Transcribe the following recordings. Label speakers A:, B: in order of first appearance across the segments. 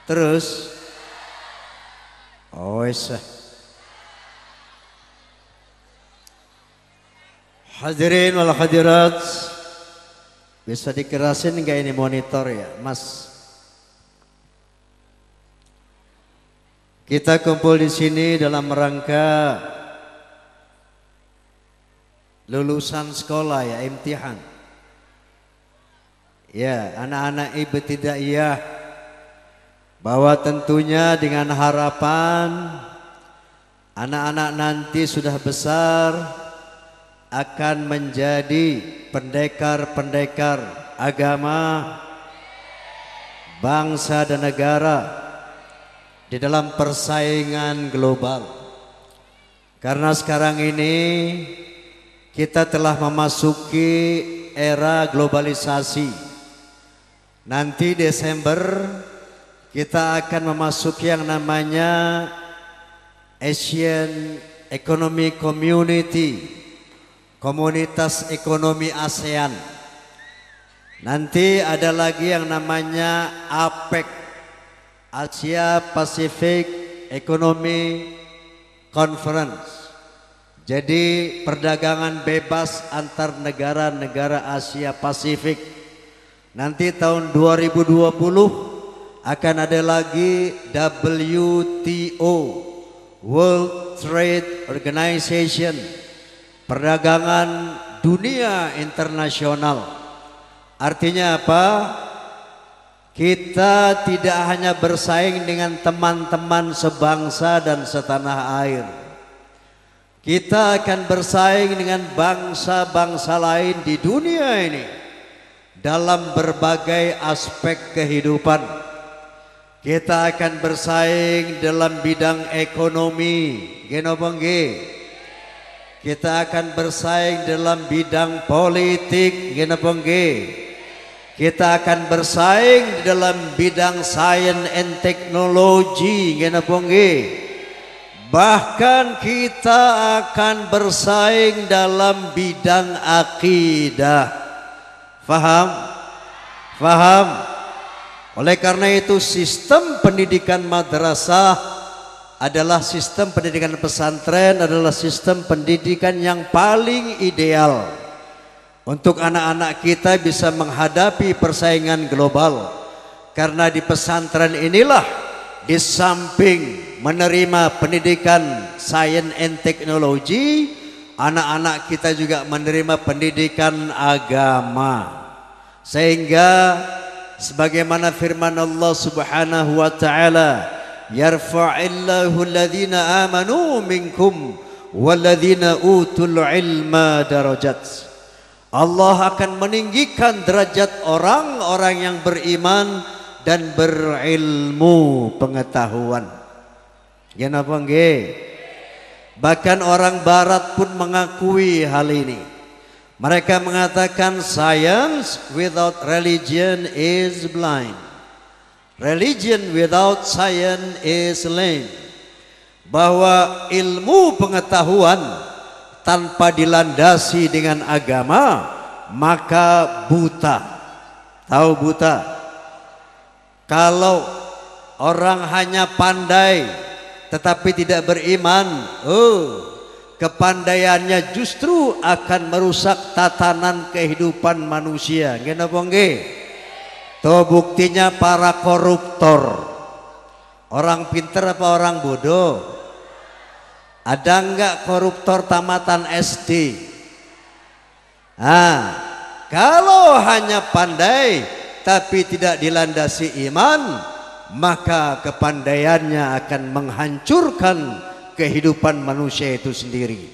A: Terus oh wes. Hadirin wal hadirat, bisa dikerasin enggak ini monitor ya, Mas? Kita kumpul di sini dalam rangka lulusan sekolah ya, imtihan. Ya, anak-anak ibtidaiyah, bahwa tentunya dengan harapan anak-anak nanti sudah besar akan menjadi pendekar-pendekar agama, bangsa dan negara di dalam persaingan global. Karena sekarang ini kita telah memasuki era globalisasi. Nanti Desember kita akan memasuki yang namanya Asian Economic Community, Komunitas Ekonomi ASEAN. Nanti ada lagi yang namanya APEC, Asia Pacific Economy Conference. Jadi perdagangan bebas antar negara-negara Asia Pasifik. Nanti tahun 2020 akan ada lagi WTO, World Trade Organization, perdagangan dunia internasional. Artinya apa? Kita tidak hanya bersaing dengan teman-teman sebangsa dan setanah air. Kita akan bersaing dengan bangsa-bangsa lain di dunia ini dalam berbagai aspek kehidupan. Kita akan bersaing dalam bidang ekonomi, genopengge. Kita akan bersaing dalam bidang politik, genopengge. Kita akan bersaing dalam bidang science and technology, genopengge. Bahkan kita akan bersaing dalam bidang akidah. Faham? Faham? Oleh karena itu sistem pendidikan madrasah adalah sistem pendidikan pesantren, adalah sistem pendidikan yang paling ideal untuk anak-anak kita bisa menghadapi persaingan global. Karena di pesantren inilah, di samping menerima pendidikan science and technology, anak-anak kita juga menerima pendidikan agama. Sehingga sebagaimana firman Allah Subhanahu wa taala, yarfa'illahu alladhina amanu minkum walladhina utul ilma darajat. Allah akan meninggikan derajat orang-orang yang beriman dan berilmu pengetahuan. Kenapa nggih? Bahkan orang barat pun mengakui hal ini. Mereka mengatakan science without religion is blind. Religion without science is lame. Bahwa ilmu pengetahuan tanpa dilandasi dengan agama maka buta. Tahu buta? Kalau orang hanya pandai tetapi tidak beriman, kepandaiannya justru akan merusak tatanan kehidupan manusia. Kenapa nggih? Tuh buktinya para koruptor. Orang pinter apa orang bodoh? Ada enggak koruptor tamatan SD? Kalau hanya pandai tapi tidak dilandasi iman, maka kepandaiannya akan menghancurkan kehidupan manusia itu sendiri.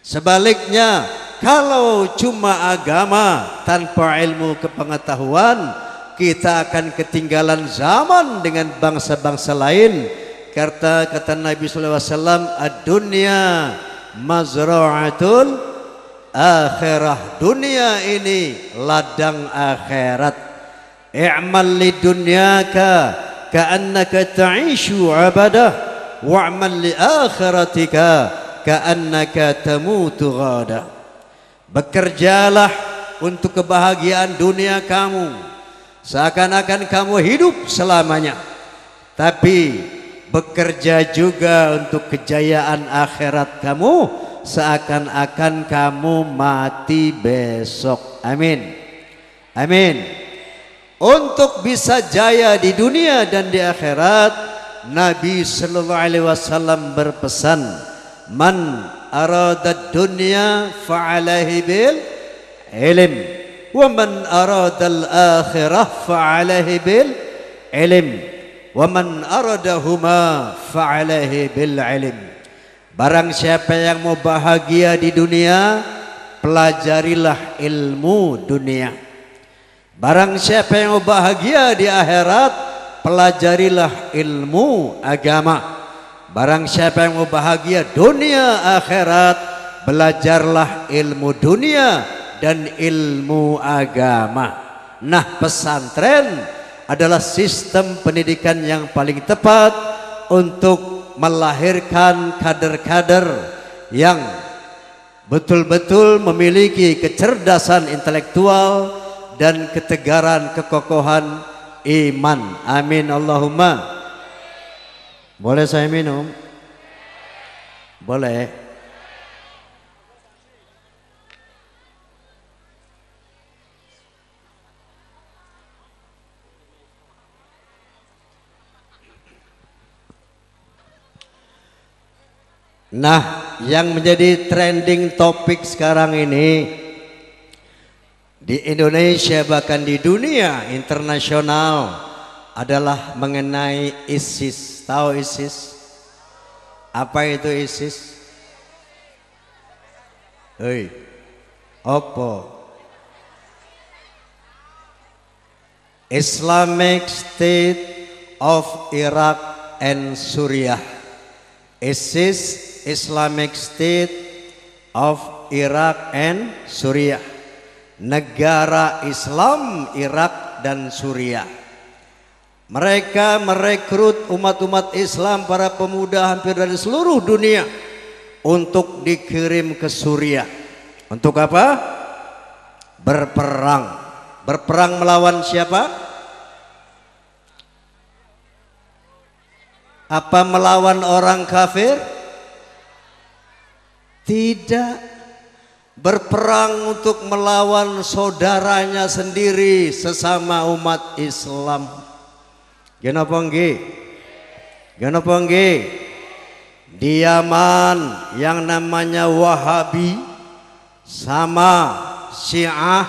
A: Sebaliknya, kalau cuma agama tanpa ilmu kepengetahuan, kita akan ketinggalan zaman dengan bangsa-bangsa lain. Kata Nabi sallallahu alaihi wasallam, ad-dunya mazra'atul akhirah. Dunia ini ladang akhirat. I'mal lidunyaka ka'annaka ta'ishu 'abadah wa'mal li akhiratika ka'annaka tamutu ghada. Bekerjalah untuk kebahagiaan dunia kamu seakan-akan kamu hidup selamanya. tapi bekerja juga untuk kejayaan akhirat kamu, seakan-akan kamu mati besok. Amin. Amin. Untuk bisa jaya di dunia dan di akhirat, Nabi sallallahu alaihi wasallam berpesan, "Man arada dunya fa'alaihi bil ilm, wa man arada al-akhirah fa'alaihi bil ilm, wa man aradahuma fa'alaihi bil ilm." Barang siapa yang mau bahagia di dunia, pelajarilah ilmu dunia. Barang siapa yang mau bahagia di akhirat, pelajarilah ilmu agama. Barang siapa yang mau bahagia dunia akhirat, belajarlah ilmu dunia dan ilmu agama. Nah, pesantren adalah sistem pendidikan yang paling tepat untuk melahirkan kader-kader yang betul-betul memiliki kecerdasan intelektual dan ketegaran kekokohan iman. Amin Allahumma. Boleh saya minum? Boleh. Nah, yang menjadi trending topik sekarang ini di Indonesia bahkan di dunia internasional adalah mengenai ISIS. Tahu ISIS? Apa itu ISIS? Hei, apa? Islamic State of Iraq and Suriah. ISIS, Islamic State of Iraq and Suriah. Negara Islam Irak dan Suriah. Mereka merekrut umat-umat Islam, para pemuda hampir dari seluruh dunia untuk dikirim ke Suriah. Untuk apa? Berperang. Berperang melawan siapa? Apa melawan orang kafir? Tidak. Berperang untuk melawan saudaranya sendiri sesama umat Islam. Kenapa nggih? Kenapa nggih? Di Yaman yang namanya Wahabi sama Syiah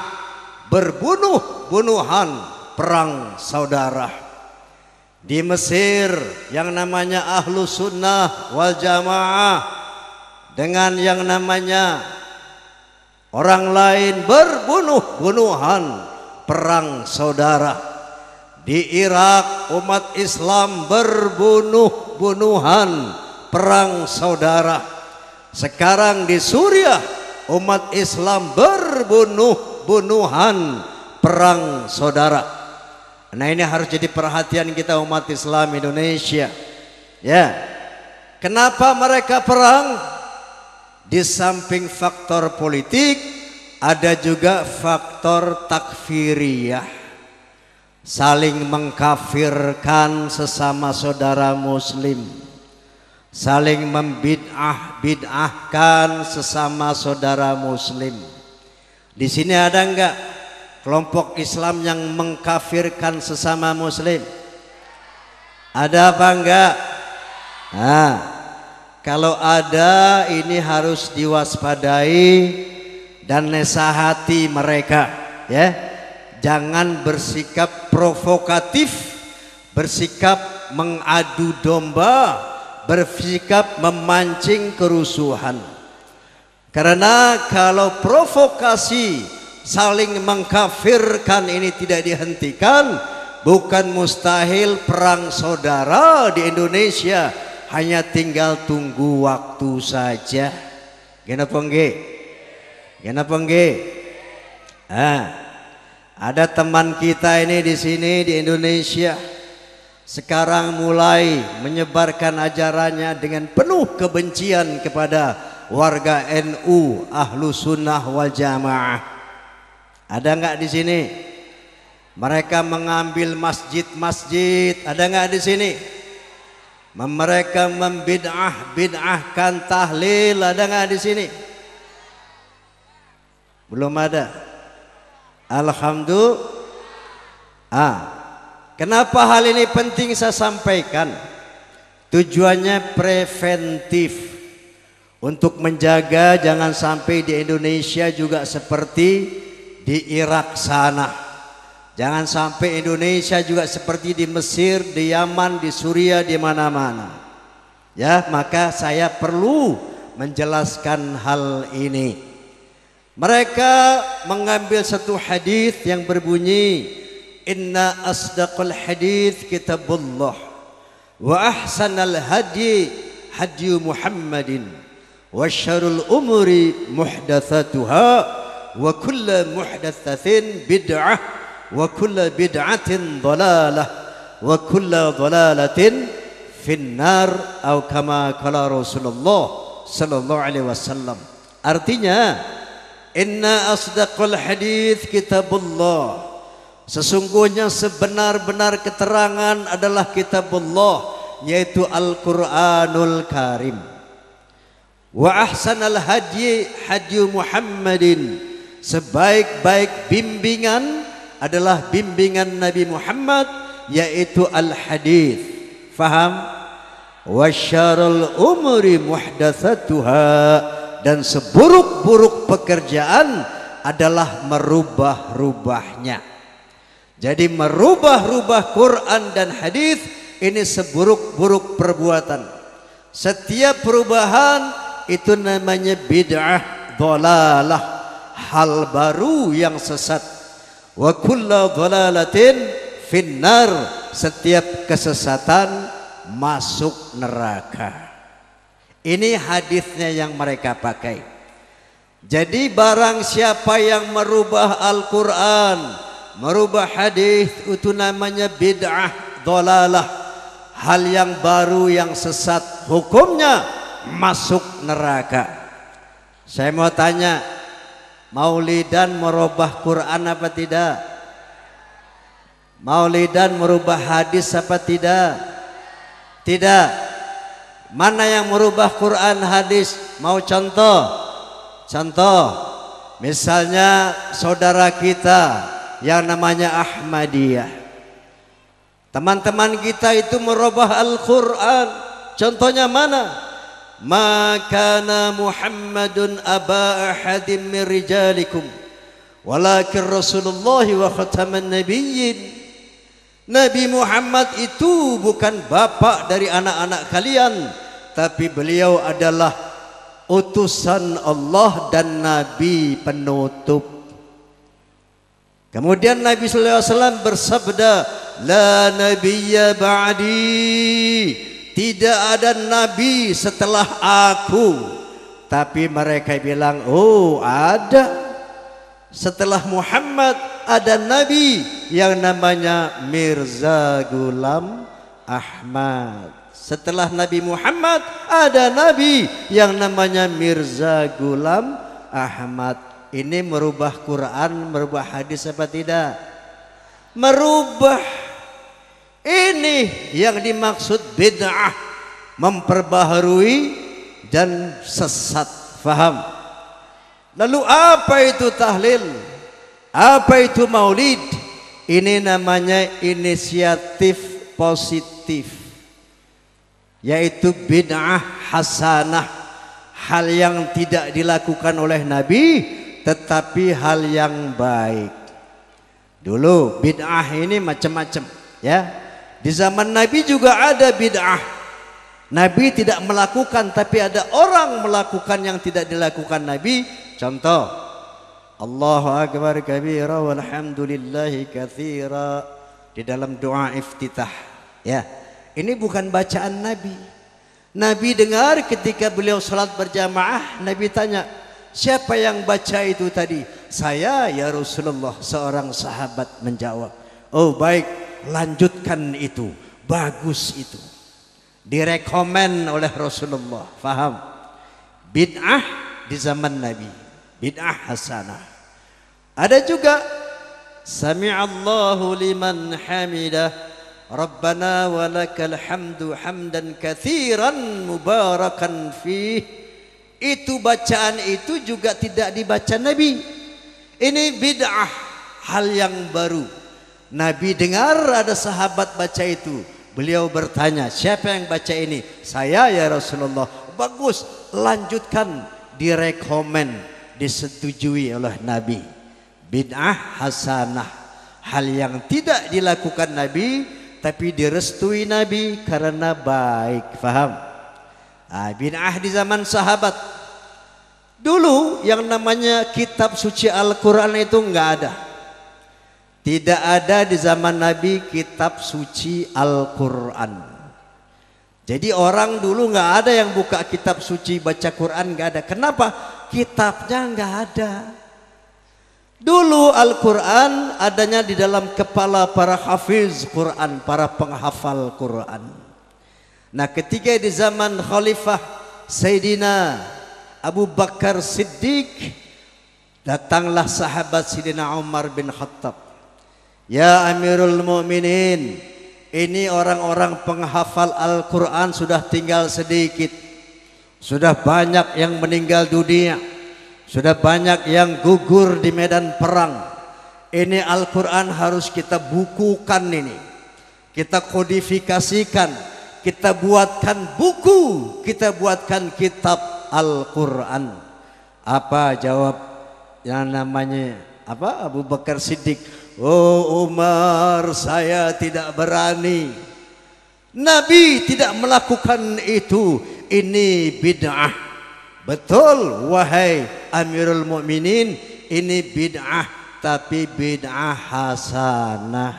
A: berbunuh-bunuhan, perang saudara. Di Mesir yang namanya Ahlus Sunnah wal Jamaah dengan yang namanya orang lain berbunuh-bunuhan, perang saudara. Di Irak umat Islam berbunuh-bunuhan, perang saudara. Sekarang di Suriah umat Islam berbunuh-bunuhan, perang saudara. Nah, ini harus jadi perhatian kita umat Islam Indonesia. Ya. Kenapa mereka perang? Di samping faktor politik, ada juga faktor takfiriyah. Saling mengkafirkan sesama saudara muslim. Saling membid'ah-bid'ahkan sesama saudara muslim. Di sini ada enggak kelompok Islam yang mengkafirkan sesama muslim? Ada apa enggak? Nah, kalau ada, ini harus diwaspadai dan nasihati mereka, ya. Jangan bersikap provokatif, bersikap mengadu domba, bersikap memancing kerusuhan. Karena kalau provokasi saling mengkafirkan ini tidak dihentikan, bukan mustahil perang saudara di Indonesia hanya tinggal tunggu waktu saja. Kenapa nggih? Kenapa nggih? Ada teman kita ini di sini di Indonesia sekarang mulai menyebarkan ajarannya dengan penuh kebencian kepada warga NU Ahlus Sunnah wal Jamaah. Ada nggak di sini? Mereka mengambil masjid-masjid. Ada nggak di sini? Mereka membid'ahkan tahlil. Ada nggak di sini? Belum ada. Alhamdulillah. Kenapa hal ini penting saya sampaikan? Tujuannya preventif, untuk menjaga jangan sampai di Indonesia juga seperti di Irak sana. Jangan sampai Indonesia juga seperti di Mesir, di Yaman, di Suriah, di mana-mana. Ya, maka saya perlu menjelaskan hal ini. Mereka mengambil satu hadis yang berbunyi, Inna asdaqal hadis kitabullah wa ahsanal hadi hadi Muhammadin wa syarrul umuri muhdatsatuha wa kullu muhdatsatin bid'ah wa kullu bid'atin dhalalah wa kullu dhalalatin finnar atau kama qala Rasulullah sallallahu alaihi wasallam. Artinya, inna asdaqal hadits kitabullah, sesungguhnya sebenar-benar keterangan adalah kitabullah, yaitu Al-Qur'anul Karim. Wa ahsanal hadi hadi Muhammadin, sebaik-baik bimbingan adalah bimbingan Nabi Muhammad, yaitu al-hadis. Faham? Wasyarul umuri muhdatsatuha, dan seburuk-buruk pekerjaan adalah merubah-rubahnya. Jadi merubah-rubah Quran dan hadis ini seburuk-buruk perbuatan. Setiap perubahan itu namanya bid'ah, dhalalah, hal baru yang sesat. Wa kullu dhalalatin finnar, setiap kesesatan masuk neraka. Ini hadisnya yang mereka pakai. Jadi barang siapa yang merubah Al-Quran, merubah hadis, itu namanya bid'ah, dhalalah, hal yang baru yang sesat, hukumnya masuk neraka. Saya mau tanya, Maulidan merubah Quran apa tidak? Maulidan merubah hadis apa tidak? Tidak. Mana yang merubah Quran hadis? Mau contoh? Contoh, misalnya saudara kita yang namanya Ahmadiyah. Teman-teman kita itu merubah Al-Quran. Contohnya mana? Ma kana Muhammadun aba ahadim min rijalikum walakin Rasulullah wa khataman nabiyyin. Nabi Muhammad itu bukan bapak dari anak-anak kalian, tapi beliau adalah utusan Allah dan nabi penutup. Kemudian Nabi sallallahu alaihi wasallam bersabda, la nabiyya ba'di, tidak ada nabi setelah aku. Tapi mereka bilang, oh ada. Setelah Muhammad ada nabi yang namanya Mirza Ghulam Ahmad. Setelah Nabi Muhammad ada nabi yang namanya Mirza Ghulam Ahmad. Ini merubah Quran, merubah hadis apa tidak? Merubah. Ini yang dimaksud bid'ah, memperbaharui dan sesat. Faham? Lalu apa itu tahlil? Apa itu maulid? Ini namanya inisiatif positif, yaitu bid'ah hasanah, hal yang tidak dilakukan oleh Nabi tetapi hal yang baik. Dulu bid'ah ini macam-macam, ya. Di zaman Nabi juga ada bid'ah. Nabi tidak melakukan, tapi ada orang melakukan yang tidak dilakukan Nabi. Contoh, Allahu Akbar kabira walhamdulillahi katsira di dalam doa iftitah. Ya, ini bukan bacaan Nabi. Nabi dengar ketika beliau salat berjamaah, Nabi tanya, siapa yang baca itu tadi? Saya ya Rasulullah. Seorang sahabat menjawab, oh baik, lanjutkan itu, bagus itu, direkomen oleh Rasulullah. Faham? Bid'ah di zaman Nabi, bid'ah hasanah. Ada juga sami'allahu liman hamidah, Rabbana walakal hamdu hamdan katsiran mubarakan fih. Itu bacaan itu juga tidak dibaca Nabi. Ini bid'ah, hal yang baru. Nabi dengar ada sahabat baca itu. Beliau bertanya, siapa yang baca ini? Saya ya Rasulullah. Bagus, lanjutkan, direkomen, disetujui oleh Nabi. Bid'ah hasanah, hal yang tidak dilakukan Nabi tapi direstui Nabi karena baik. Faham? Bid'ah di zaman sahabat. Dulu yang namanya kitab suci Al-Quran itu enggak ada. Tidak ada di zaman Nabi kitab suci Al-Quran. Jadi orang dulu enggak ada yang buka kitab suci baca Quran, enggak ada. Kenapa? Kitabnya enggak ada. Dulu Al-Quran adanya di dalam kepala para hafiz Quran, para penghafal Quran. Nah, ketika di zaman Khalifah Sayyidina Abu Bakar Siddiq, datanglah sahabat Sayyidina Umar bin Khattab. Ya Amirul Mu'minin, ini orang-orang penghafal Al-Quran sudah tinggal sedikit. Sudah banyak yang meninggal dunia. Sudah banyak yang gugur di medan perang. Ini Al-Quran harus kita bukukan ini. Kita kodifikasikan. Kita buatkan buku. Kita buatkan kitab Al-Quran. Apa jawab yang namanya Abu Bakar Siddiq? Oh Umar, saya tidak berani. Nabi tidak melakukan itu. Ini bid'ah. Betul wahai Amirul Mukminin, ini bid'ah, tapi bid'ah hasanah.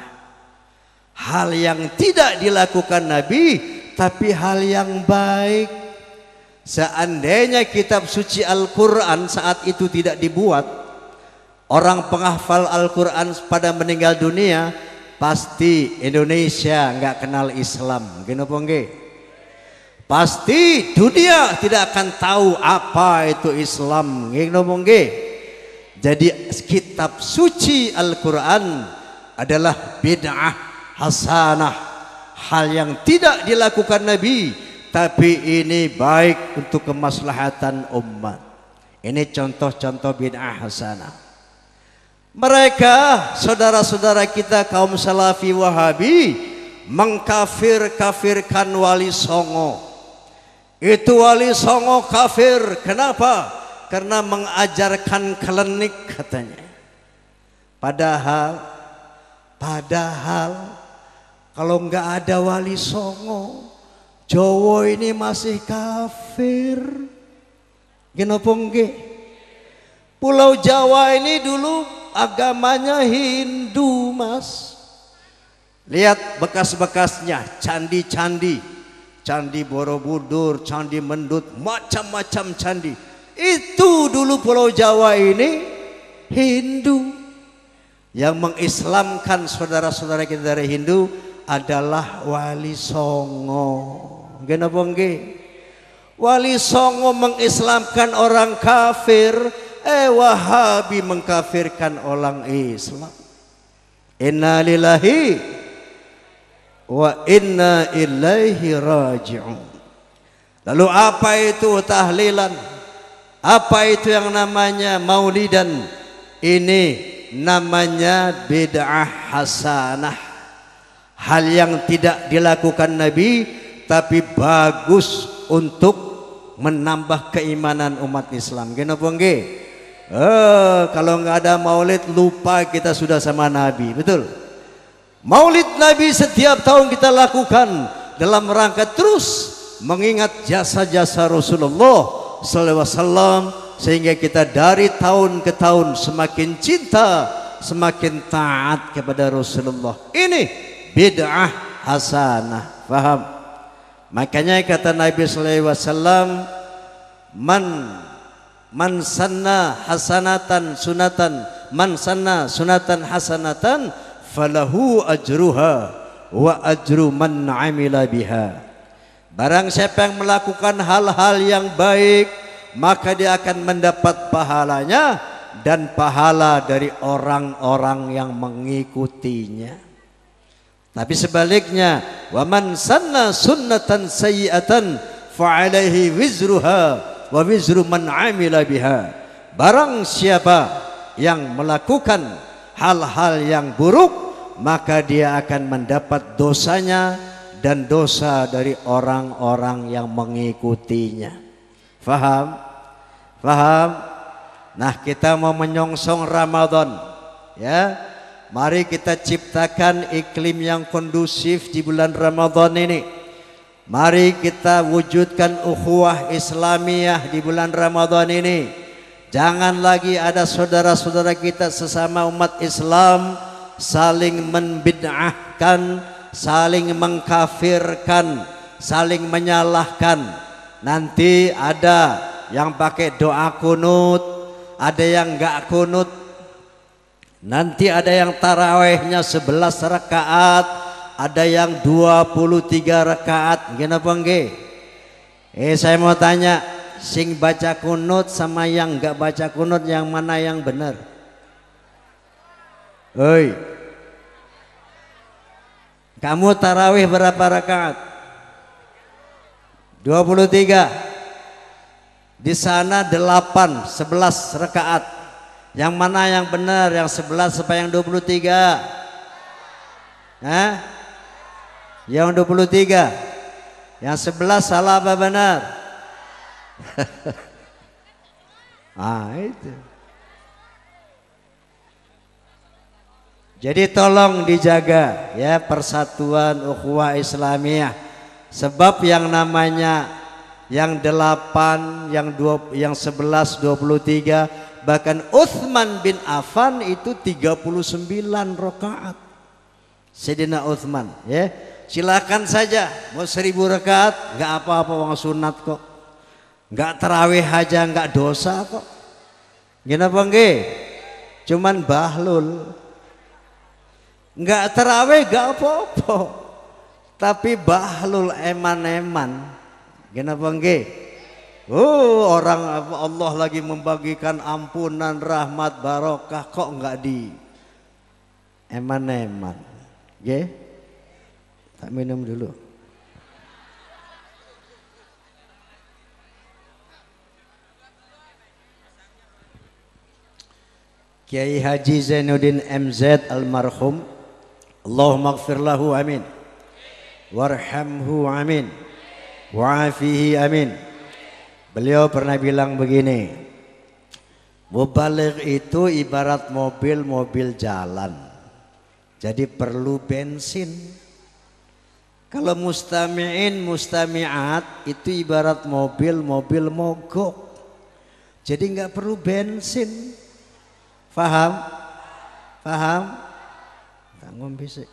A: Hal yang tidak dilakukan Nabi tapi hal yang baik. Seandainya kitab suci Al-Quran saat itu tidak dibuat, orang penghafal Al-Quran pada meninggal dunia, pasti Indonesia nggak kenal Islam. Gini apa nggih? Pasti dunia tidak akan tahu apa itu Islam. Gini apa nggih? Jadi kitab suci Al-Quran adalah bid'ah hasanah, hal yang tidak dilakukan Nabi, tapi ini baik untuk kemaslahatan umat. Ini contoh-contoh bid'ah hasanah. Mereka saudara-saudara kita kaum Salafi Wahabi mengkafir-kafirkan Wali Songo. Itu Wali Songo kafir. Kenapa? Karena mengajarkan klenik katanya. Padahal kalau nggak ada Wali Songo, Jawa ini masih kafir. Kenapa nggih? Pulau Jawa ini dulu agamanya Hindu, Mas. Lihat bekas-bekasnya, candi-candi, Candi Borobudur, Candi Mendut, macam-macam candi. Itu dulu Pulau Jawa ini Hindu. Yang mengislamkan saudara-saudara kita dari Hindu adalah Wali Songo. Kenapa nggih? Wali Songo mengislamkan orang kafir, Wahabi mengkafirkan orang Islam. Inna lillahi wa inna ilaihi raji'un. Lalu apa itu tahlilan? Apa itu yang namanya maulidan? Ini namanya bid'ah hasanah, hal yang tidak dilakukan Nabi tapi bagus untuk menambah keimanan umat Islam. Kenapa nggih? Kalau nggak ada maulid lupa kita sudah sama Nabi. Betul? Maulid Nabi setiap tahun kita lakukan dalam rangka terus mengingat jasa-jasa Rasulullah sallallahu alaihi wasallam, sehingga kita dari tahun ke tahun semakin cinta, semakin taat kepada Rasulullah. Ini bid'ah hasanah. Paham? Makanya kata Nabi sallallahu alaihi wasallam, man sanna hasanatan sunatan, man sanna sunatan hasanatan falahu ajruha wa ajru man amila biha. Barang siapa yang melakukan hal-hal yang baik, maka dia akan mendapat pahalanya dan pahala dari orang-orang yang mengikutinya. Tapi sebaliknya, wa man sanna sunnatan sayyi'atan fa alaihi wizruha wa wizru man amila biha. Barang siapa yang melakukan hal-hal yang buruk, maka dia akan mendapat dosanya dan dosa dari orang-orang yang mengikutinya. Faham? Faham? Nah, kita mau menyongsong Ramadan, ya. Mari kita ciptakan iklim yang kondusif di bulan Ramadan ini. Mari kita wujudkan ukhuwah Islamiyah di bulan Ramadan ini. Jangan lagi ada saudara-saudara kita sesama umat Islam saling membid'ahkan, saling mengkafirkan, saling menyalahkan. Nanti ada yang pakai doa kunut, ada yang enggak kunut. Nanti ada yang tarawehnya 11 rakaat, ada yang 23 rakaat. Kenapa nggih? Saya mau tanya, sing baca kunut sama yang enggak baca kunut, yang mana yang benar? Oi, kamu tarawih berapa rakaat? 23. Di sana 8, 11 rakaat. Yang mana yang benar? Yang 11 apa yang 23? Hah? Yang 23. Yang 11 salah apa benar? Itu. Jadi tolong dijaga ya persatuan ukhuwah Islamiyah. Sebab yang namanya yang 8, yang 11, 23, bahkan Utsman bin Affan itu 39 rakaat. Sayyidina Utsman, ya. Silakan saja mau 1000 rakaat, enggak apa-apa, wong sunat kok. Enggak tarawih aja enggak dosa kok. Kenapa nggih? Cuman bahlul. Enggak tarawih enggak apa-apa. Tapi bahlul eman-eman. Kenapa nggih? Orang Allah lagi membagikan ampunan, rahmat, barokah, kok enggak di eman-eman? Nggih? Tak minum dulu. Kiai Haji Zainuddin MZ almarhum, Allahumma ighfir lahu, amin. Warhamhu, amin. Wa'afihi, amin. Beliau pernah bilang begini, mubaligh itu ibarat mobil jalan, jadi perlu bensin. Kalau mustami'in, mustami'at itu ibarat mobil mogok, jadi nggak perlu bensin. Faham? Faham? Tak ngombisik.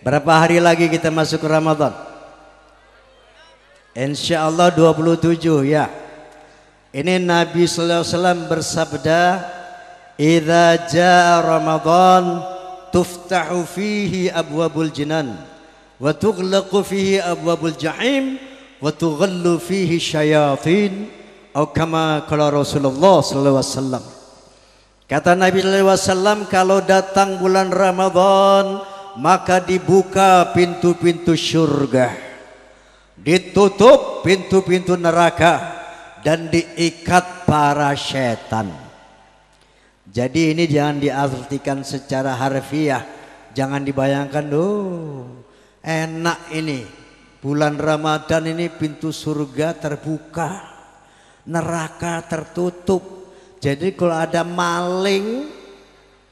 A: Berapa hari lagi kita masuk ke Ramadan? Insya Allah 27 ya. Ini Nabi sallallahu alaihi wasallam bersabda, "Idza jaa Ramadan tuftahu fihi abwabul jinan wa tughlaqu fihi abwabul jahim wa tughallu fihi syayatin." Atau kama qala Rasulullah sallallahu alaihi wasallam. Kata Nabi sallallahu alaihi wasallam, kalau datang bulan Ramadan maka dibuka pintu-pintu surga, ditutup pintu-pintu neraka, dan diikat para setan. Jadi ini jangan diartikan secara harfiah, jangan dibayangkan, enak ini bulan Ramadan ini pintu surga terbuka, neraka tertutup. Jadi kalau ada maling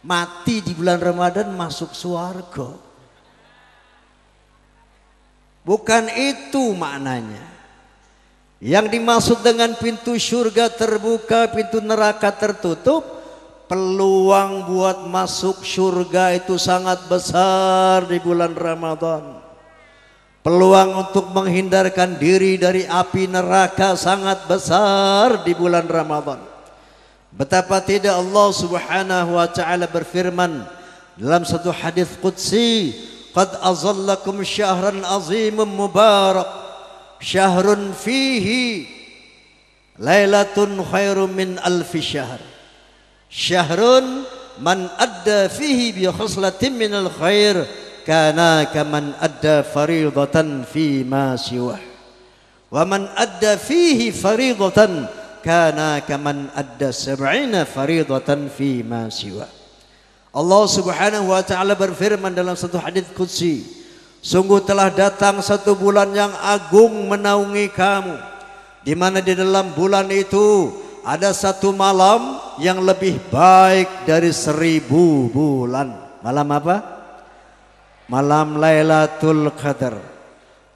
A: mati di bulan Ramadan masuk surga. Bukan itu maknanya. Yang dimaksud dengan pintu surga terbuka, pintu neraka tertutup, peluang buat masuk surga itu sangat besar di bulan Ramadan. Peluang untuk menghindarkan diri dari api neraka sangat besar di bulan Ramadan. Betapa tidak Allah Subhanahu wa taala berfirman dalam satu hadis qudsi, "Qad azallakum syahran azimun mubarak, syahrun fihi Lailatun khairum min alfi syahr. Syahrun man adda fihi bi khuslatin min al khair kana kaman adda faridatan fi ma siwah. Wa man adda fihi faridatan kana kaman adda sab'ina faridatan fi ma siwah. Allah Subhanahu wa taala berfirman dalam satu hadis qudsi, sungguh telah datang satu bulan yang agung menaungi kamu, di mana di dalam bulan itu ada satu malam yang lebih baik dari 1000 bulan. Malam apa? Malam Lailatul Qadar.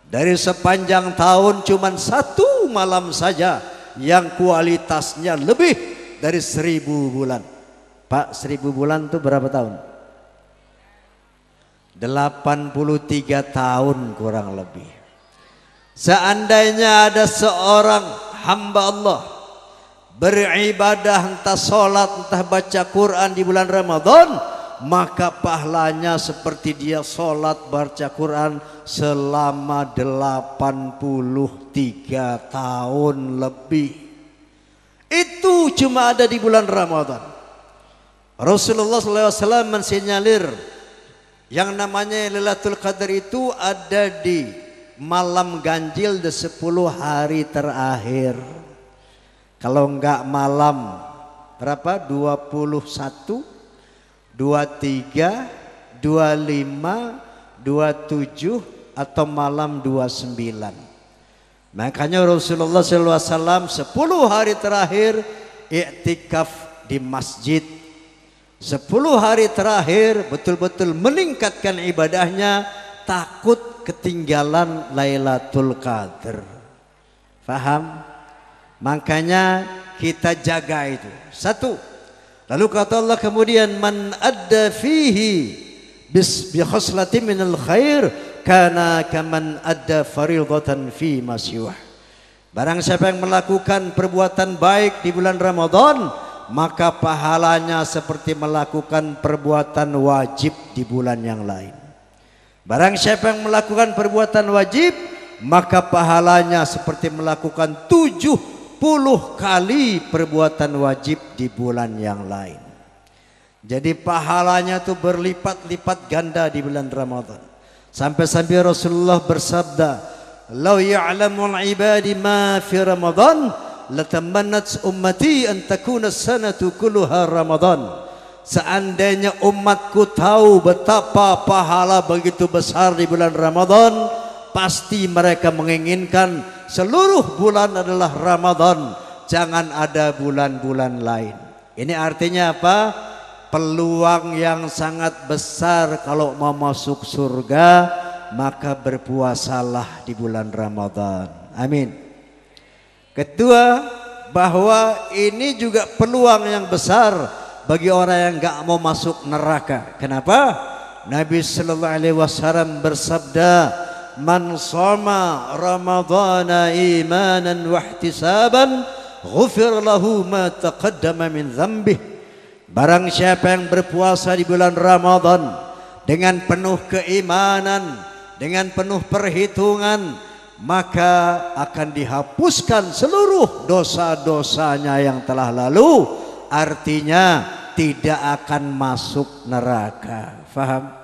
A: Dari sepanjang tahun cuma satu malam saja yang kualitasnya lebih dari 1000 bulan. Pak, 1000 bulan itu berapa tahun? 83 tahun kurang lebih. Seandainya ada seorang hamba Allah beribadah, entah sholat, entah baca Quran di bulan Ramadan, maka pahalanya seperti dia sholat baca Quran selama 83 tahun lebih. Itu cuma ada di bulan Ramadan. Rasulullah SAW mensinyalir yang namanya Lailatul Qadar itu ada di malam ganjil di 10 hari terakhir. Kalau enggak malam berapa? 21, 23, 25, 27 atau malam 29. Makanya Rasulullah SAW 10 hari terakhir i'tikaf di masjid. 10 hari terakhir betul-betul meningkatkan ibadahnya, takut ketinggalan Lailatul Qadar. Faham? Makanya kita jaga itu. Satu. Lalu kata Allah kemudian, man adda fihi bi khuslatin minal khair kana kaman adda faridatan fi ma siwah. Barang siapa yang melakukan perbuatan baik di bulan Ramadan, maka pahalanya seperti melakukan perbuatan wajib di bulan yang lain. Barang siapa yang melakukan perbuatan wajib, maka pahalanya seperti melakukan 70 kali perbuatan wajib di bulan yang lain. Jadi pahalanya itu berlipat-lipat ganda di bulan Ramadan. Sampai-sampai Rasulullah bersabda, "Lau ya'lamul ibadi ma fi Ramadan, latamannat ummati an takuna sanatu kulluha Ramadan." Seandainya umatku tahu betapa pahala begitu besar di bulan Ramadan, pasti mereka menginginkan seluruh bulan adalah Ramadan, jangan ada bulan-bulan lain. Ini artinya apa? Peluang yang sangat besar kalau mau masuk surga, maka berpuasalah di bulan Ramadan. Amin. Kedua, bahwa ini juga peluang yang besar bagi orang yang enggak mau masuk neraka. Kenapa? Nabi sallallahu alaihi wasallam bersabda, "Man shoma Ramadhana imanan wa ihtisaban, ghufir lahu ma taqaddama min dhanbihi." Barang siapa yang berpuasa di bulan Ramadan dengan penuh keimanan, dengan penuh perhitungan, maka akan dihapuskan seluruh dosa-dosanya yang telah lalu. Artinya tidak akan masuk neraka. Faham?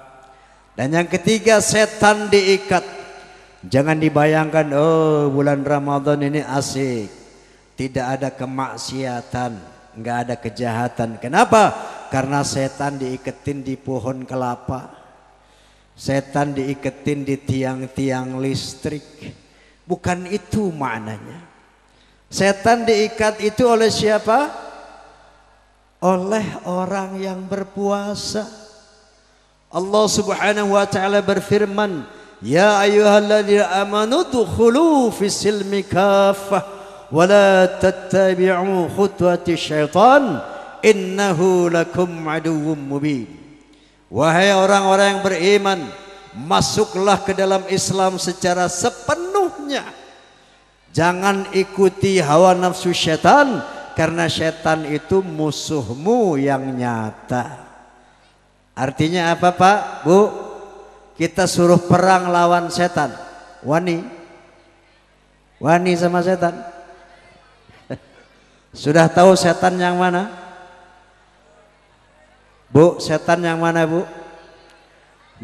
A: Dan yang ketiga, setan diikat. Jangan dibayangkan, oh bulan Ramadan ini asik, tidak ada kemaksiatan, nggak ada kejahatan. Kenapa? Karena setan diiketin di pohon kelapa, setan diiketin di tiang-tiang listrik. Bukan itu maknanya. Setan diikat itu oleh siapa? Oleh orang yang berpuasa. Allah Subhanahu wa taala berfirman, "Ya ayyuhalladzina amanu dukhulu fis silmi kaffah wa la tattabi'u khutuwati syaitan innahu lakum aduwwum mubin." Wahai orang-orang yang beriman, masuklah ke dalam Islam secara sepenuhnya. Jangan ikuti hawa nafsu syaitan, karena syaitan itu musuhmu yang nyata. Artinya apa Pak, Bu? Kita suruh perang lawan setan, wani? Wani sama setan? Sudah tahu setan yang mana? Bu, setan yang mana bu?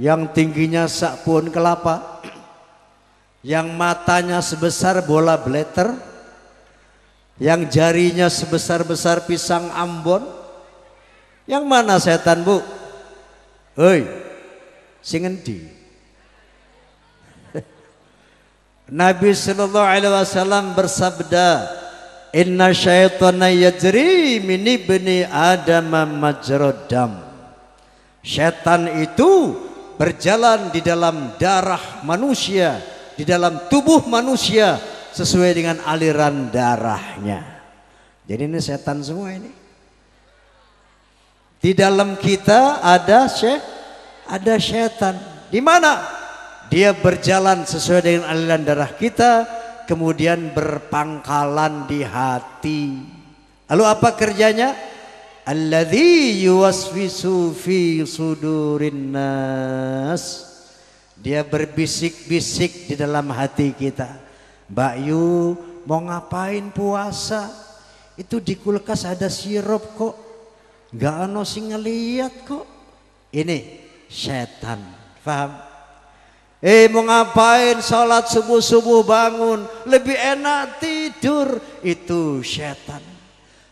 A: Yang tingginya sak pohon kelapa, yang matanya sebesar bola bleter, yang jarinya sebesar-besar pisang Ambon. Yang mana setan bu? Hei, sing endi? Nabi sallallahu alaihi wasallam bersabda, inna syaitana yajri min ibni adam majrad dam. Syaitan itu berjalan di dalam darah manusia, di dalam tubuh manusia sesuai dengan aliran darahnya. Jadi ini setan semua ini. Di dalam kita ada syaitan. Di mana? Dia berjalan sesuai dengan aliran darah kita, kemudian berpangkalan di hati. Lalu apa kerjanya? Alladzi yuwaswisu fi sudurin nas. Dia berbisik-bisik di dalam hati kita. Mbak Yu, mau ngapain puasa? Itu di kulkas ada sirup kok. Gak ono sing ngeliat kok. Ini setan. Paham? Mau ngapain sholat subuh-subuh bangun, lebih enak tidur, itu syaitan.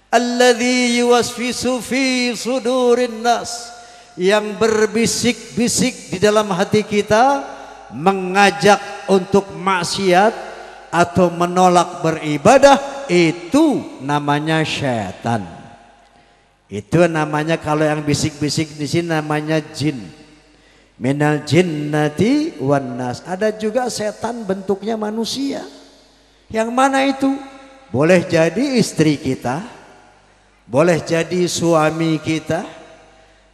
A: Alladzi yuwaswisu fi sudurin nas, yang berbisik-bisik di dalam hati kita, mengajak untuk maksiat atau menolak beribadah, itu namanya syaitan. Itu namanya, kalau yang bisik-bisik di sini namanya jin. Minal jinnati wan nas. Ada juga setan bentuknya manusia. Yang mana itu? Boleh jadi istri kita, boleh jadi suami kita,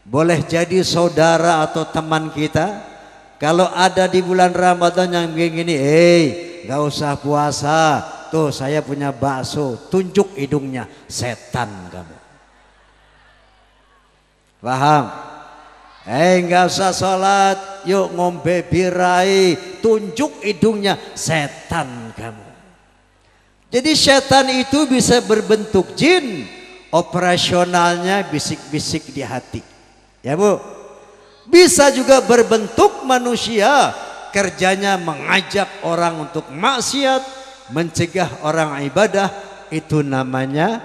A: boleh jadi saudara atau teman kita. Kalau ada di bulan Ramadan yang begini, gak usah puasa, tuh saya punya bakso, tunjuk hidungnya, setan kamu. Paham? Enggak usah sholat, yuk ngombe birai, tunjuk hidungnya, setan kamu. Jadi setan itu bisa berbentuk jin, operasionalnya bisik-bisik di hati. Ya bu, bisa juga berbentuk manusia, kerjanya mengajak orang untuk maksiat, mencegah orang ibadah, itu namanya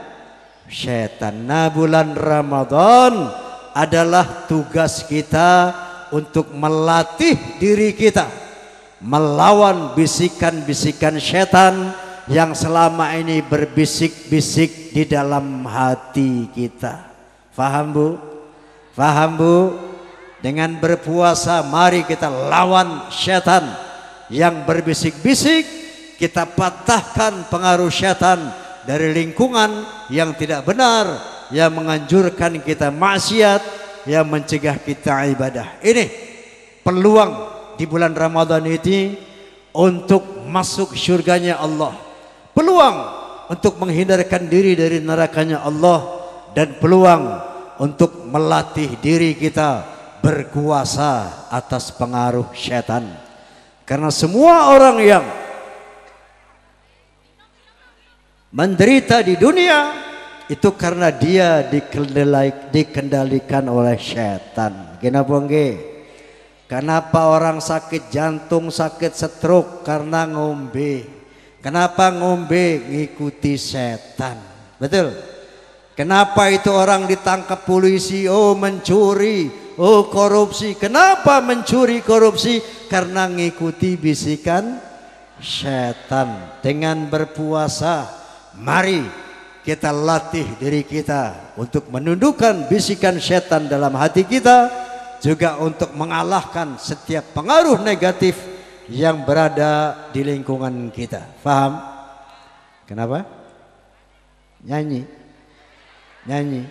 A: setan. Nah, bulan Ramadan adalah tugas kita untuk melatih diri kita melawan bisikan-bisikan setan yang selama ini berbisik-bisik di dalam hati kita. Faham bu? Faham bu? Dengan berpuasa mari kita lawan setan yang berbisik-bisik, kita patahkan pengaruh setan dari lingkungan yang tidak benar, yang menganjurkan kita maksiat, yang mencegah kita ibadah. Ini peluang di bulan Ramadan ini untuk masuk surganya Allah, peluang untuk menghindarkan diri dari nerakanya Allah, dan peluang untuk melatih diri kita berkuasa atas pengaruh syaitan. Karena semua orang yang menderita di dunia itu karena dia dikendalikan oleh syaitan. Kenapa nggih? Kenapa orang sakit jantung, sakit stroke? Karena ngombe. Kenapa ngombe? Ngikuti setan. Betul? Kenapa itu orang ditangkap polisi? Oh mencuri, oh korupsi. Kenapa mencuri korupsi? Karena ngikuti bisikan setan. Dengan berpuasa, mari kita latih diri kita untuk menundukkan bisikan setan dalam hati kita, juga untuk mengalahkan setiap pengaruh negatif yang berada di lingkungan kita. Faham? Kenapa? Nyanyi, nyanyi,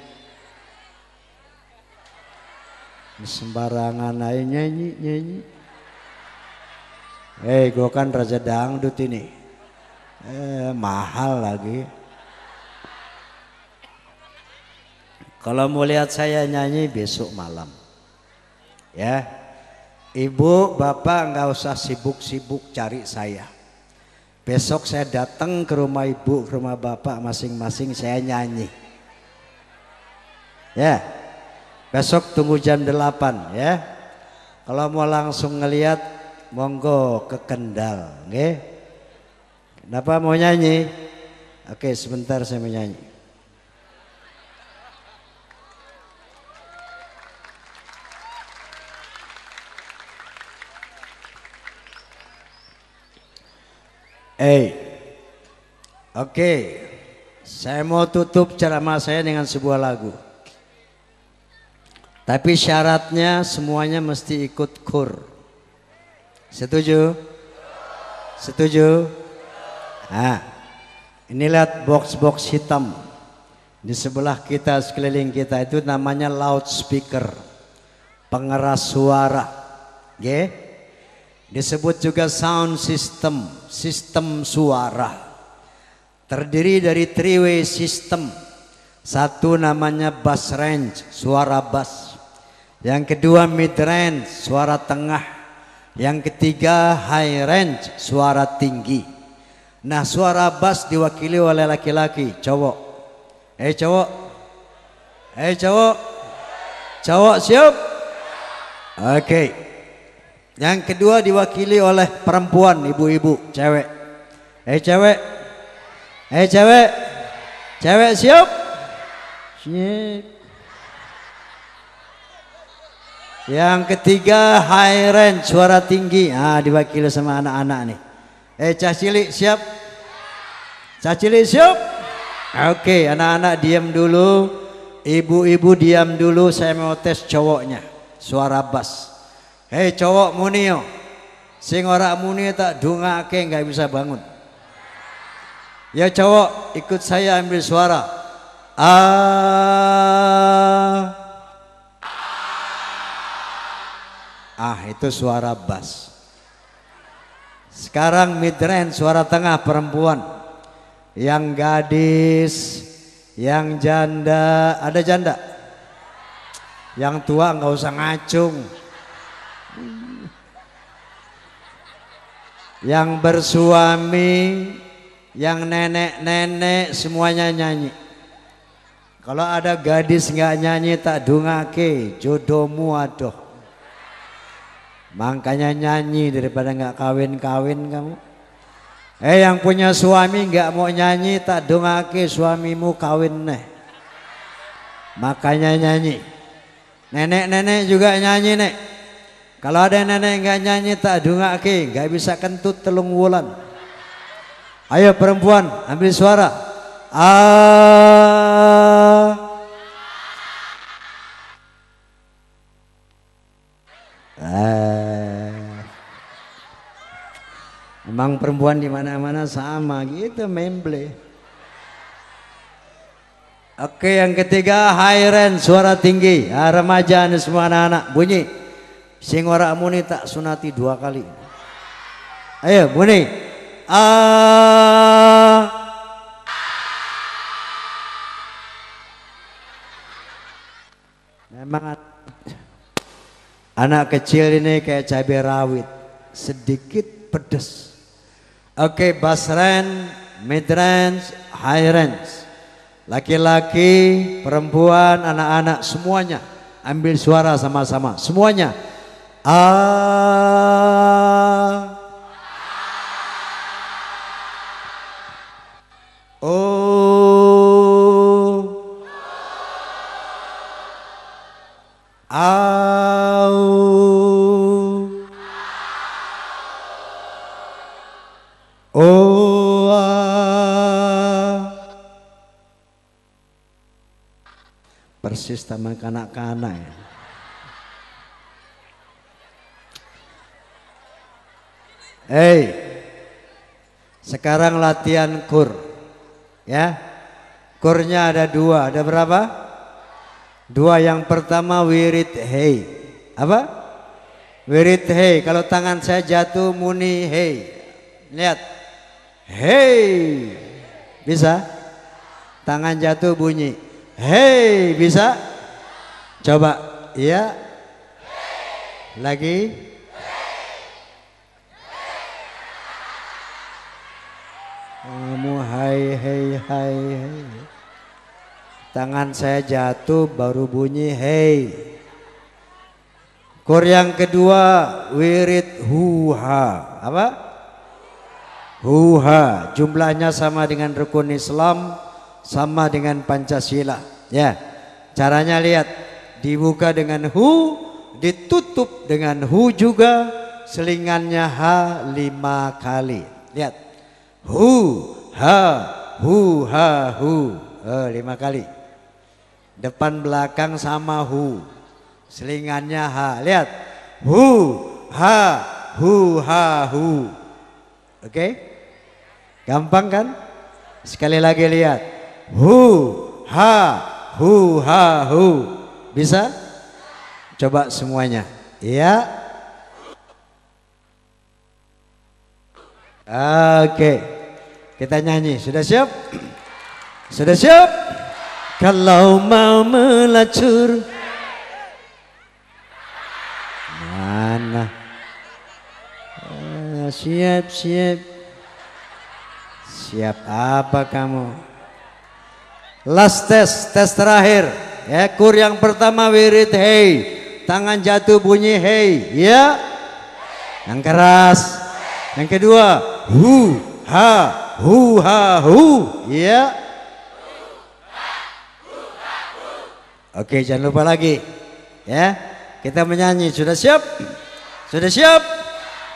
A: sembarangan aja nyanyi, nyanyi. Gue kan raja dangdut ini, mahal lagi. Kalau mau lihat saya nyanyi besok malam, ya. Ibu, bapak nggak usah sibuk-sibuk cari saya. Besok saya datang ke rumah ibu, ke rumah bapak masing-masing, saya nyanyi. Ya, besok tunggu jam 8 ya. Kalau mau langsung ngelihat, monggo ke Kendal. Oke? Kenapa mau nyanyi? Oke, sebentar saya mau nyanyi. Oke, saya mau tutup ceramah saya dengan sebuah lagu. Tapi syaratnya semuanya mesti ikut kur. Setuju? Setuju? Nah, ini lihat box-box hitam di sebelah kita, sekeliling kita itu namanya loudspeaker, pengeras suara. Oke? Disebut juga sound system, sistem suara. Terdiri dari three-way system. Satu namanya bass range, suara bass. Yang kedua mid range, suara tengah. Yang ketiga high range, suara tinggi. Nah, suara bass diwakili oleh laki-laki, cowok. Cowok. Cowok. Cowok siap? Oke. Yang kedua diwakili oleh perempuan, ibu-ibu, cewek. Cewek. Cewek. Cewek siap? Siap. Yang ketiga high range, suara tinggi. Ah, diwakili sama anak-anak nih. Cah cilik siap? Cah cilik siap? Oke, anak-anak diam dulu. Ibu-ibu diam dulu, saya mau tes cowoknya. Suara bass. Cowok muni yo. Sing ora muni tak dongake nggak bisa bangun. Ya cowok, ikut saya ambil suara. Itu suara bass. Sekarang mid range, suara tengah perempuan. Yang gadis, yang janda, ada janda? Yang tua nggak usah ngacung. Yang bersuami, yang nenek-nenek semuanya nyanyi. Kalau ada gadis nggak nyanyi tak dungake, jodohmu adoh. Makanya nyanyi daripada nggak kawin-kawin kamu. Yang punya suami nggak mau nyanyi tak dungake, suamimu kawin neh. Makanya nyanyi. Nenek-nenek juga nyanyi nek. Kalau ada nenek nggak nyanyi tak dungake, nggak bisa kentut telung wulan. Ayo perempuan ambil suara. Emang perempuan di mana-mana sama gitu memble. Oke, yang ketiga high range, suara tinggi. Remaja nih semua anak-anak bunyi. Sing ora muni tak sunati 2 kali. Ayo bunyi. Memang anak kecil ini kayak cabai rawit, sedikit pedes. Oke, bass range, mid range, high range. Laki-laki, perempuan, anak-anak semuanya ambil suara sama-sama. Semuanya. Persis taman kanak-kanak ya. Sekarang latihan kur, ya. Kurnya ada 2, ada berapa? 2. Yang pertama wirid hey. Apa? Wirid hey. Kalau tangan saya jatuh muni hey. Lihat. Hey. Bisa? Tangan jatuh bunyi. Hey, bisa? Coba. Iya. Lagi. hai hai hai hai. Tangan saya jatuh baru bunyi hei. Kur yang kedua wirid huha. Apa? Huha. Jumlahnya sama dengan rukun Islam, sama dengan Pancasila. Ya. Caranya lihat, dibuka dengan hu, ditutup dengan hu juga, selingannya ha 5 kali. Lihat. Hu ha hu ha hu. 5 kali. Depan belakang sama hu. Selingannya ha. Lihat. Hu ha hu ha hu. Oke? Gampang kan? Sekali lagi lihat. Hu ha hu ha hu. Bisa? Coba semuanya. Iya. Oke. Kita nyanyi. Sudah siap? Sudah siap? Kalau mau melacur. Mana? Siap, siap. Siap apa kamu? Last tes terakhir. Ya, kur yang pertama wirid hei. Tangan jatuh bunyi hei. Ya. Yang keras. Yang kedua hu ha hu ha hu. Ya. Oke, jangan lupa lagi. Ya. Kita menyanyi. Sudah siap? Sudah siap?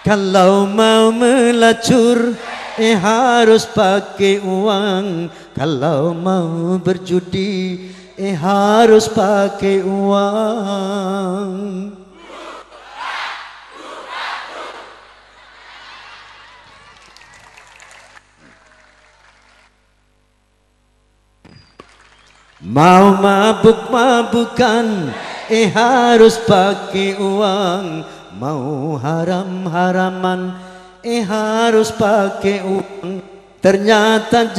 A: Kalau mau melacur harus pakai uang. Kalau mau berjudi harus pakai uang. Mau mabuk-mabukan harus pakai uang. Mau haram-haraman harus pakai uang. Ternyata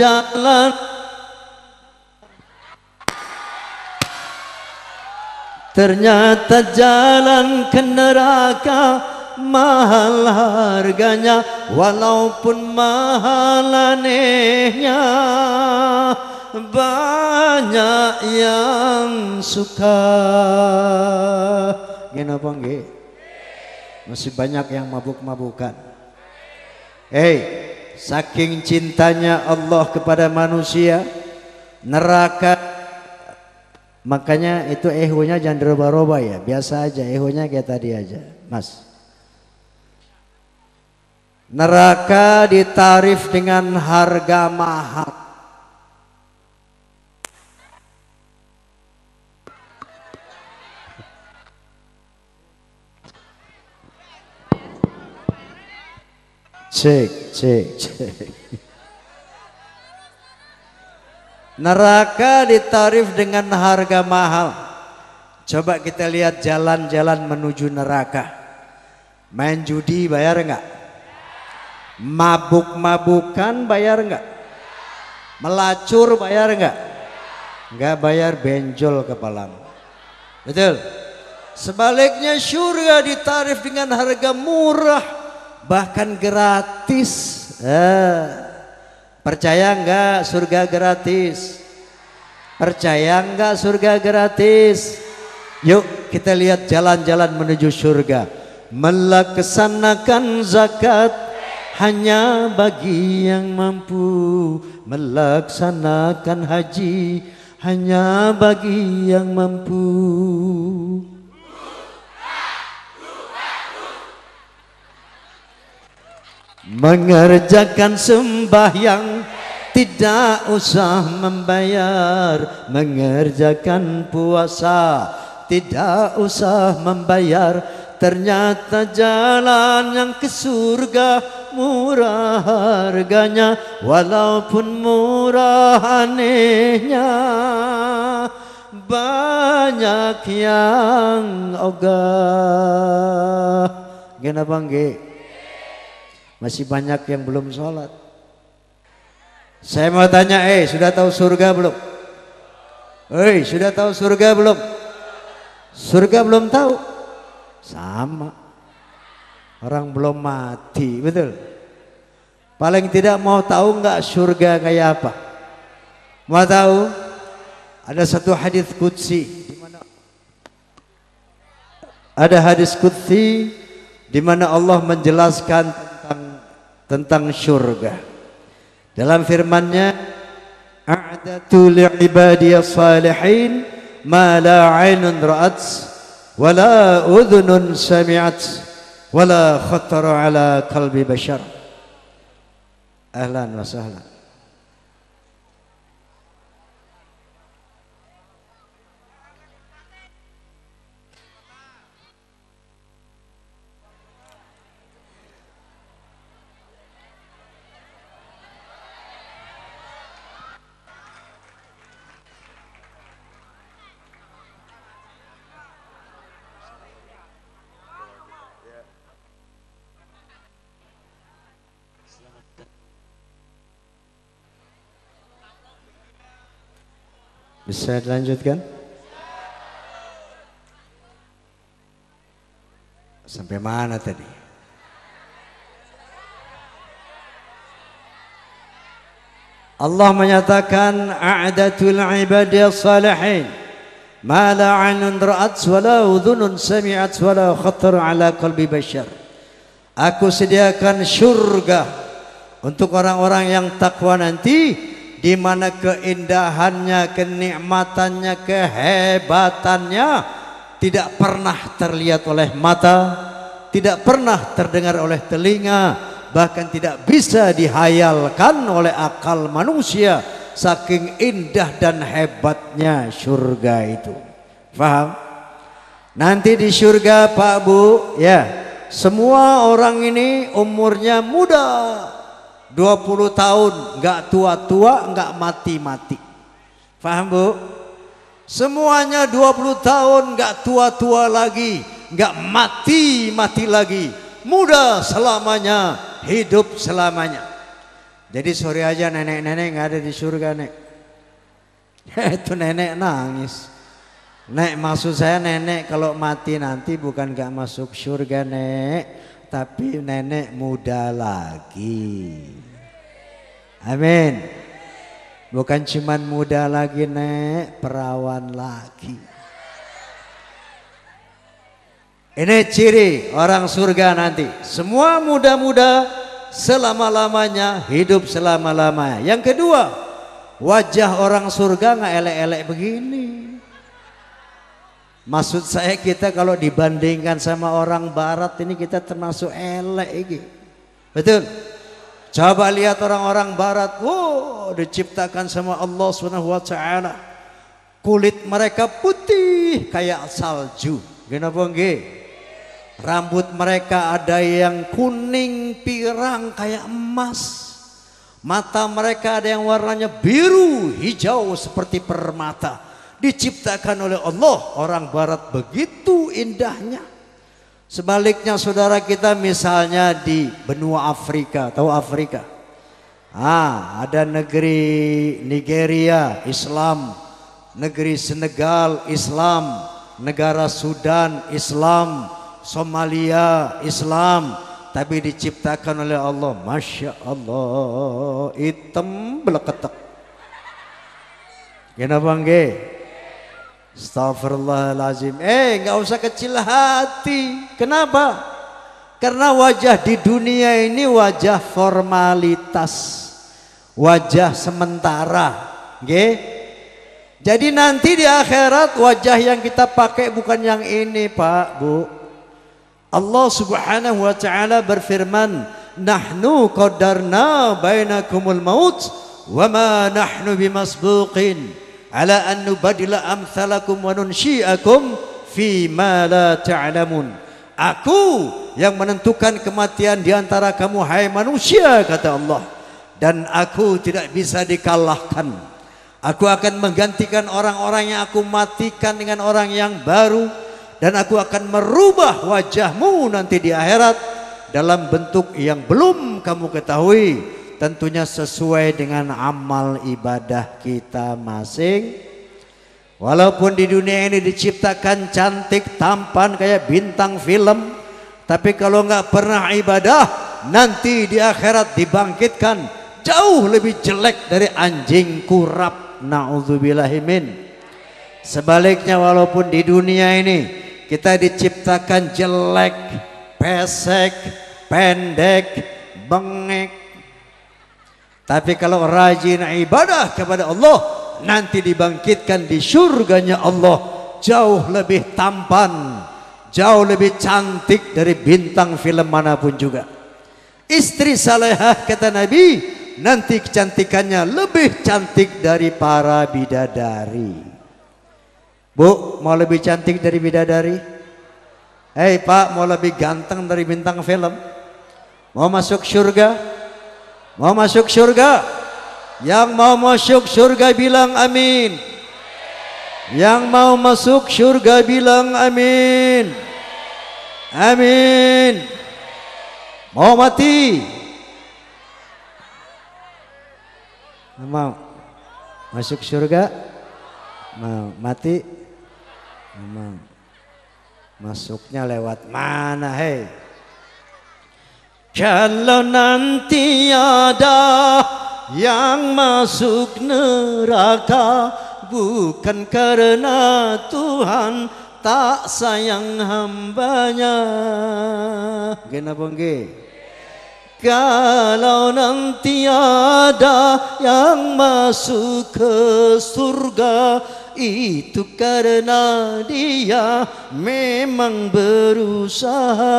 A: jalan ke neraka mahal harganya, walaupun mahal anehnya banyak yang suka. Kenapa nggih? Masih banyak yang mabuk-mabukan. Saking cintanya Allah kepada manusia, neraka, makanya itu ehonya jangan dirubah-rubah ya, biasa aja ehonya kayak tadi aja, Mas. Neraka ditarif dengan harga mahal. Cek. Neraka ditarif dengan harga mahal. Coba kita lihat jalan-jalan menuju neraka. Main judi bayar enggak? Mabuk-mabukan bayar enggak? Melacur bayar enggak? Enggak bayar, benjol kepalamu. Betul. Sebaliknya surga ditarif dengan harga murah, bahkan gratis. Percaya enggak surga gratis? Percaya enggak surga gratis? Yuk kita lihat jalan-jalan menuju surga. Melaksanakan zakat hanya bagi yang mampu. Melaksanakan haji hanya bagi yang mampu. Mengerjakan sembahyang tidak usah membayar. Mengerjakan puasa tidak usah membayar. Ternyata jalan yang ke surga murah harganya, walaupun murah anehnya banyak yang ogah. Kenapa nggih? Masih banyak yang belum sholat. Saya mau tanya, sudah tahu surga belum? Sudah tahu surga belum? Surga belum tahu? Sama. Orang belum mati, betul? Paling tidak mau tahu nggak surga kayak apa? Mau tahu? Ada satu hadis qudsi di mana ada hadis qudsi di mana Allah menjelaskan tentang surga. Dalam firman-Nya, "A'datu li'ibadiyas salihin ma la 'ainun ra'at wa la udhunun sami'at wa la khatara 'ala qalbi bashar." Ahlan wa sahlan. Bisa dilanjutkan? Sampai mana tadi? Allah menyatakan a'datul ibadiyas salihin ma la 'ainun ra'at wa la udhunun sami'at wa la khatar 'ala qalbi bashar. Aku sediakan surga untuk orang-orang yang takwa nanti, di mana keindahannya, kenikmatannya, kehebatannya tidak pernah terlihat oleh mata, tidak pernah terdengar oleh telinga, bahkan tidak bisa dihayalkan oleh akal manusia, saking indah dan hebatnya surga itu. Faham? Nanti di surga Pak Bu, ya, semua orang ini umurnya muda, 20 tahun, enggak tua-tua, enggak mati-mati. Faham Bu? Semuanya 20 tahun, enggak tua-tua lagi, enggak mati-mati lagi. Muda selamanya, hidup selamanya. Jadi sore aja nenek-nenek enggak ada di surga, Nek. Itu nenek nangis. Nek, maksud saya nenek kalau mati nanti bukan enggak masuk surga, Nek, tapi nenek muda lagi. Amin. Bukan cuman muda lagi, Nek, perawan lagi. Ini ciri orang surga nanti. Semua muda-muda selama-lamanya, hidup selama-lamanya. Yang kedua, wajah orang surga nggak elek-elek begini. Maksud saya, kita kalau dibandingkan sama orang barat ini kita termasuk elek ini. Betul? Coba lihat orang-orang barat, wow, diciptakan sama Allah SWT. Kulit mereka putih kayak salju. Kenapa nggih? Rambut mereka ada yang kuning pirang kayak emas. Mata mereka ada yang warnanya biru hijau seperti permata. Diciptakan oleh Allah. Orang barat begitu indahnya. Sebaliknya saudara kita misalnya di benua Afrika, tahu Afrika? Ada negeri Nigeria Islam, negeri Senegal Islam, negara Sudan Islam, Somalia Islam, tapi diciptakan oleh Allah, Masya Allah, hitam beleketek. Kenapa nggih? Astagfirullahaladzim. Nggak usah kecil hati. Kenapa? Karena wajah di dunia ini wajah formalitas, wajah sementara. Nggih? Jadi nanti di akhirat wajah yang kita pakai bukan yang ini, Pak, Bu. Allah Subhanahu wa taala berfirman, "Nahnu qaddarna bainakumul maut wa ma nahnu bimasbuqin ala an nubadila amsalakum wa nunsyi'akum fi ma la ta'lamun." Aku yang menentukan kematian di antara kamu, hai manusia, kata Allah, dan aku tidak bisa dikalahkan. Aku akan menggantikan orang-orang yang aku matikan dengan orang yang baru, dan aku akan merubah wajahmu nanti di akhirat dalam bentuk yang belum kamu ketahui, tentunya sesuai dengan amal ibadah kita masing. Walaupun di dunia ini diciptakan cantik, tampan kayak bintang film, tapi kalau nggak pernah ibadah, nanti di akhirat dibangkitkan jauh lebih jelek dari anjing kurap. Na'udzubillahimin. Sebaliknya, walaupun di dunia ini kita diciptakan jelek, pesek, pendek, bengek, tapi kalau rajin ibadah kepada Allah, nanti dibangkitkan di surganya Allah jauh lebih tampan, jauh lebih cantik dari bintang film manapun juga. Istri salehah, kata Nabi, nanti kecantikannya lebih cantik dari para bidadari. Bu, mau lebih cantik dari bidadari? Hei Pak, mau lebih ganteng dari bintang film? Mau masuk surga? Mau masuk surga? Yang mau masuk surga bilang amin. Yang mau masuk surga bilang amin. Amin. Mau mati? Mau masuk surga? Mau mati? Mau. Masuknya lewat mana, hei? Kalau nanti ada yang masuk neraka, bukan karena Tuhan tak sayang hambanya. Kenapa nggih? Kalau nanti ada yang masuk ke surga, itu karena dia memang berusaha.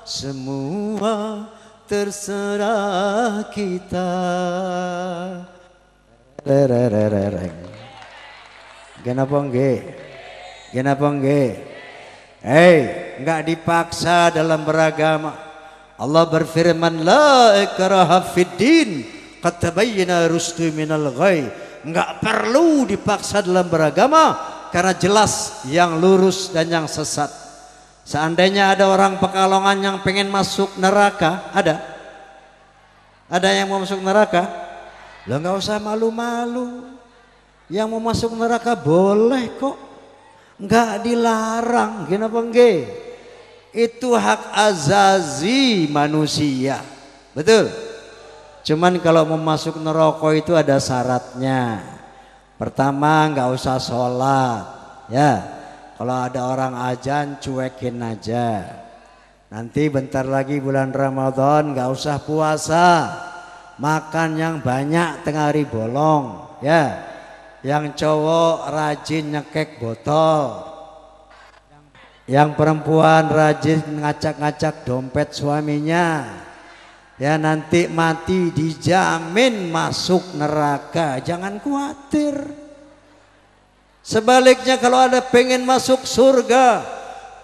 A: Semua terserah kita. Kenapa nggih? Kenapa nggih? Hei, enggak dipaksa dalam beragama. Allah berfirman, la ikraha fiddin, qad tabayyana rusdu minal ghai. Enggak perlu dipaksa dalam beragama, karena jelas yang lurus dan yang sesat. Seandainya ada orang Pekalongan yang pengen masuk neraka, ada? Ada yang mau masuk neraka? Lo nggak usah malu-malu. Yang mau masuk neraka boleh kok, nggak dilarang. Kenapa nggih? Itu hak azazi manusia, betul. Cuman kalau mau masuk neraka itu ada syaratnya. Pertama, nggak usah sholat, ya. Kalau ada orang azan cuekin aja. Nanti bentar lagi bulan Ramadan nggak usah puasa, makan yang banyak tengah hari bolong, ya. Yang cowok rajin nyekek botol, yang perempuan rajin ngacak-ngacak dompet suaminya, ya nanti mati dijamin masuk neraka, jangan khawatir. Sebaliknya kalau ada pengen masuk surga,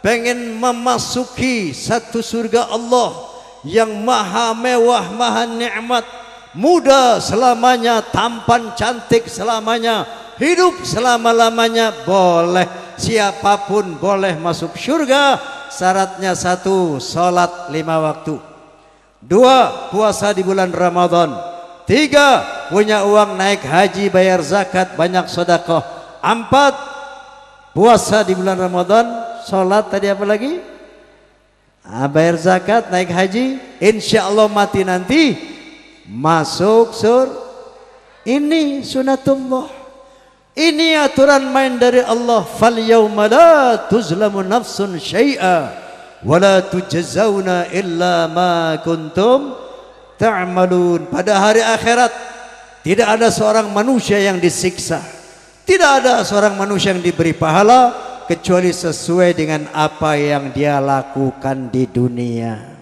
A: pengen memasuki satu surga Allah yang maha mewah, maha nikmat, muda selamanya, tampan cantik selamanya, hidup selama-lamanya, boleh. Siapapun boleh masuk surga. Syaratnya satu, sholat 5 waktu. 2, puasa di bulan Ramadan. 3, punya uang naik haji, bayar zakat, banyak sedekah. 4, puasa di bulan Ramadan, sholat tadi apa lagi? Bayar zakat, naik haji, insya Allah mati nanti masuk surga. Ini sunatullah. Ini aturan main dari Allah. Fal yauma la tuzlamu nafsun syai'a wa la tujzauna illa ma kuntum ta'malun. Pada hari akhirat tidak ada seorang manusia yang disiksa, tidak ada seorang manusia yang diberi pahala kecuali sesuai dengan apa yang dia lakukan di dunia.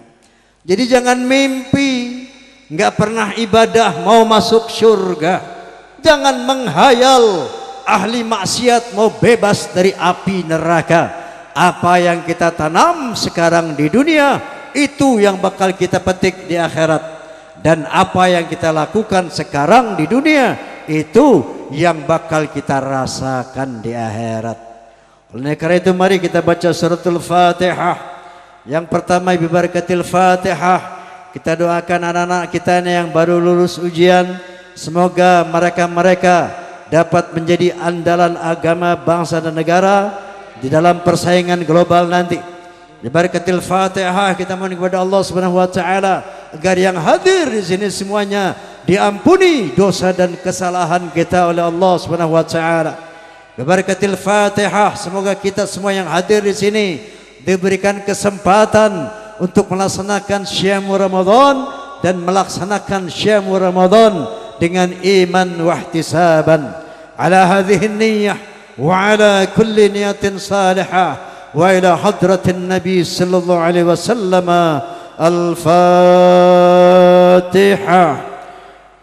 A: Jadi jangan mimpi nggak pernah ibadah mau masuk surga. Jangan menghayal ahli maksiat mau bebas dari api neraka. Apa yang kita tanam sekarang di dunia, itu yang bakal kita petik di akhirat. Dan apa yang kita lakukan sekarang di dunia, itu yang bakal kita rasakan di akhirat. Oleh karena itu mari kita baca suratul Fatihah. Yang pertama bi barakatil Fatihah, kita doakan anak-anak kita yang baru lulus ujian, semoga mereka dapat menjadi andalan agama, bangsa dan negara di dalam persaingan global nanti. Di barakatil Fatihah kita mohon kepada Allah Subhanahu wa taala agar yang hadir di sini semuanya diampuni dosa dan kesalahan kita oleh Allah Subhanahu wa taala. Di barakatil Fatihah semoga kita semua yang hadir di sini diberikan kesempatan untuk melaksanakan syiam Ramadan dan melaksanakan syiam Ramadan dengan iman wa ihtisaban ala hadhihi niyyah wa ala kulli niyatin salihah وإلى حضرة النبي صلى الله عليه وسلم الفاتحة.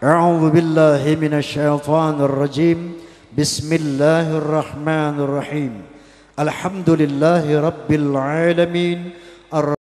A: أعوذ بالله من الشيطان الرجيم. بسم الله الرحمن الرحيم. الحمد لله رب العالمين